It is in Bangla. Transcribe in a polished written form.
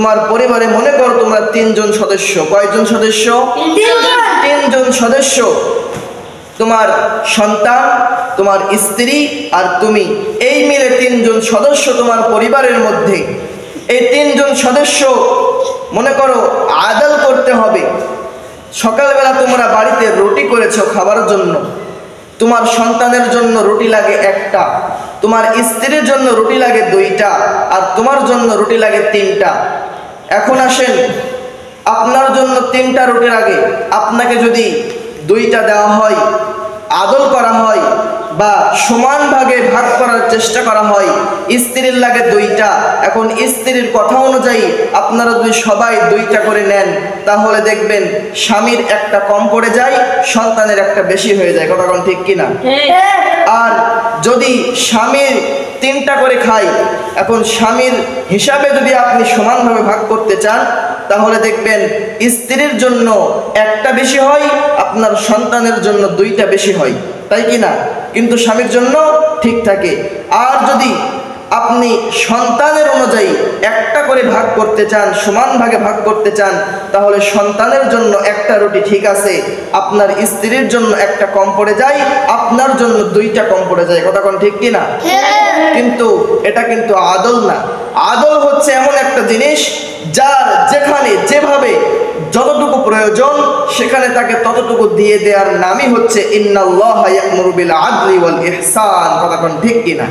তোমার পরিবারে মনে করো তোমরা 3 জন সদস্য। কয়জন সদস্য? 3 জন সদস্য। তোমার সন্তান, তোমার স্ত্রী আর তুমি, এই মিলে 3 জন সদস্য তোমার পরিবারের মধ্যে। এই 3 জন সদস্য মনে করো আদল করতে হবে। সকালবেলা তোমরা বাড়িতে রুটি করেছো খাবার জন্য, তোমার সন্তানের জন্য রুটি লাগে 1টা, তোমার স্ত্রীর জন্য রুটি লাগে 2টা, আর তোমার জন্য রুটি লাগে 3টা। এখন আসেন, আপনার জন্য 3টা রুটির আগে আপনাকে যদি 2টা দেওয়া হয়, আদল করা হয় বা সমান ভাগে ভাগ করার চেষ্টা করা হয়, স্ত্রীর লাগে 2টা। এখন স্ত্রীর কথা অনুযায়ী আপনারা যদি সবাই 2টা করে নেন, তাহলে দেখবেন স্বামীর 1টা কম পড়ে যায়, সন্তানের 1টা বেশি হয়ে যায়। কথা কোন ঠিক কিনা? আর যদি স্বামীর 3টা করে খায়, এখন স্বামীর হিসাবে যদি আপনি সমানভাবে ভাগ করতে চান, তাহলে দেখবেন স্ত্রীর জন্য 1টা বেশি হয়, আপনার সন্তানের জন্য 2টা বেশি হয়, তাই কি না? কিন্তু স্বামীর জন্য ঠিক থাকে। আর যদি আপনি সন্তানের অনুযায়ী 1টা করে ভাগ করতে চান, সমান ভাগে ভাগ করতে চান, তাহলে সন্তানের জন্য 1টা রুটি ঠিক আছে, আপনার স্ত্রীর জন্য 1টা কম পড়ে যায়, আপনার জন্য 2টা কম পড়ে যায়। কথা কোন ঠিক কিনা? কিন্তু এটা কিন্তু আদল না। আদল হচ্ছে এমন একটা জিনিস যার যেখানে যেভাবে যতটুকু প্রয়োজন সেখানে তাকে ততটুকু দিয়ে দেওয়ার নামই হচ্ছে ইন্নাল্লাহা ইয়া'মুরু বিল আদলি ওয়াল ইহসান। কথা কোন ঠিক কিনা?